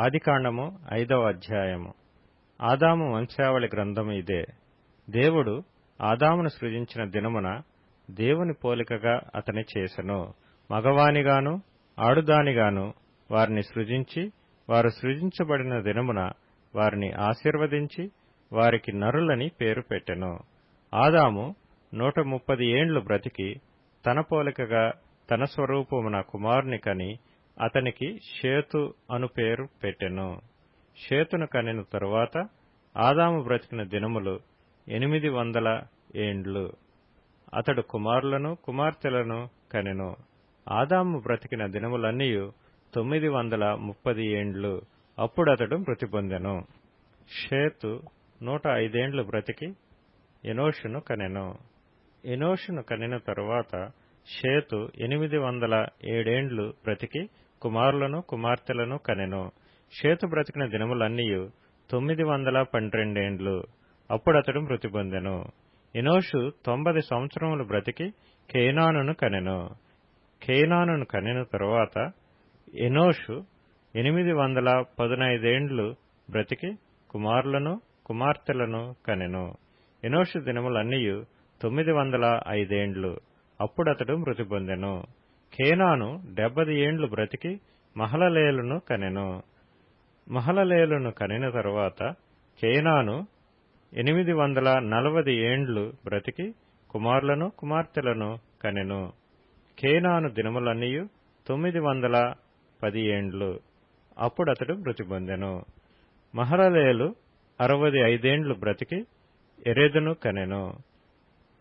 ఆదికాండము 5వ అధ్యాయము. ఆదాము వంశావళి గ్రంథము ఇదే. దేవుడు ఆదామును సృజించిన దినమున దేవుని పోలికగా అతని చేసెను. మగవానిగాను ఆడుదానిగాను వారిని సృజించి, వారు సృజించబడిన దినమున వారిని ఆశీర్వదించి వారికి నరులని పేరు పెట్టెను. ఆదాము 130 ఏండ్లు బ్రతికి తన పోలికగా తన స్వరూపమున కుమారుని కని అతనికి షేతు అను పేరు పెట్టెను. షేతును కనిన తరువాత ఆదాము బ్రతికిన దినములు 800 ఏండ్లు. అతడు కుమారులను కుమార్తెలను కనెను. ఆదాము బ్రతికిన దినములన్నీయు 930 ఏండ్లు. అప్పుడతడు మృతి పొందెను. షేతు 105 ఏండ్లు బ్రతికి ఎనోషును కనెను. ఎనోషును కనిన తరువాత షేతు 807 ఏండ్లు బ్రతికి కుమారులను కుమార్తెలను కనెను. షేతు బ్రతికిన దినములన్నీయు 912 ఏండ్లు. అప్పుడతడు మృతి పొందెను. ఎనోషు 90 సంవత్సరములు బ్రతికి కేనానును కనెను. కేనానును కనిన తరువాత ఎనోషు 815 ఏండ్లు బ్రతికి కుమారులను కుమార్తెలను కనెను. ఎనోషు దినములన్నీయు 905 ఏండ్లు. అప్పుడతడు మృతి పొందెను. కేనాను 70 ఏండ్లు బ్రతికి మహలలేలును కనెను. మహలలేలును కనిన తరువాత కేనాను 840 ఏండ్లు బ్రతికి కుమారులను కుమార్తెలను కనెను. కేనాను దినములన్నీయు 910 ఏండ్లు. అప్పుడతడు మృతి పొందెను. మహలలేలు 65 ఏండ్లు బ్రతికి ఎరెదును కనెను.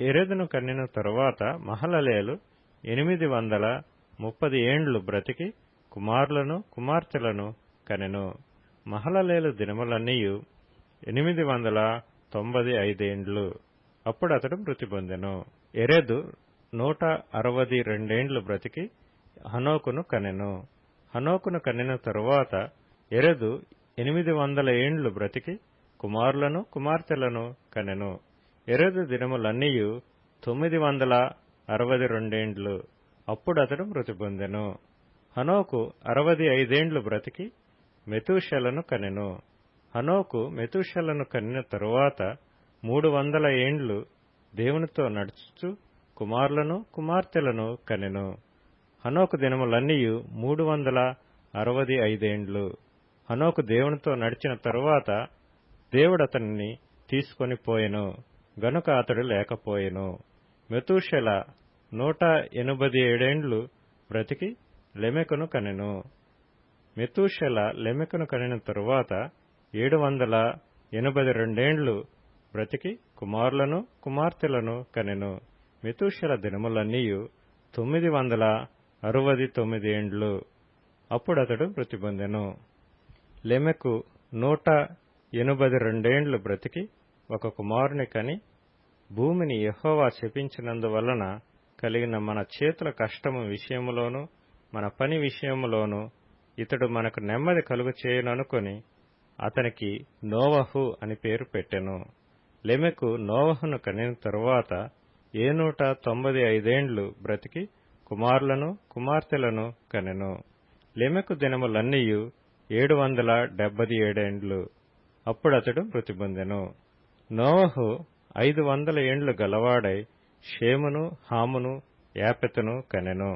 ఎరెదును కనిన తరువాత మహలలేలు 830 ఏండ్లు బ్రతికి కుమారులను కుమార్తెలను కనెను. మహలలేలు దినములన్నీయు 895 ఏండ్లు. అప్పుడతడు మృతి పొందెను. ఎరెదు 162 ఏండ్లు బ్రతికి హనోకును కనెను. హనోకును కనిన తరువాత ఎరెదు 800 ఏండ్లు బ్రతికి కుమారులను కుమార్తెలను కనెను. ఎరెదు దినములన్నీయు 962 ఏండ్లు. అప్పుడతడు మృతి పొందెను. హనోకు 65 ఏండ్లు బ్రతికి మెతూషెలను కనెను. హనోకు మెతూషెలను కనిన తరువాత 300 ఏండ్లు దేవునితో నడుచుచు కుమారులను కుమార్తెలను కనెను. హనోకు దినములన్నీయు 365 ఏండ్లు. హనోకు దేవునితో నడిచిన తరువాత దేవుడతనిని తీసుకొని పోయెను గనుక అతడు లేకపోయెను. మెతూషెల 187 ఏండ్లు బ్రతికి లెమెకును కనెను. మెతూషెల లెమెకును కనిన తరువాత 782 ఏండ్లు బ్రతికి కుమారులను కుమార్తెలను కనెను. మెతూషెల దినములన్నీయు 969 ఏండ్లు. అప్పుడతడు మృతి పొందెను. లెమెకు 182 ఏండ్లు బ్రతికి ఒక కుమారుని కని, భూమిని యెహోవా శపించినందువలన కలిగిన మన చేతుల కష్టము విషయములోను మన పని విషయములోను ఇతడు మనకు నెమ్మది కలుగు చేయుననుకొని అతనికి నోవహు అని పేరు పెట్టెను. లెమెకు నోవహును కనిన తరువాత 195 ఏండ్లు బ్రతికి కుమారులను కుమార్తెలను కనెను. లెమెకు దినములన్నీయు 777 ఏండ్లు. అప్పుడతడు మృతి పొందెను. నోవహు 500 ఏండ్లు గలవాడై షేమును హామును యాపెతును కనెను.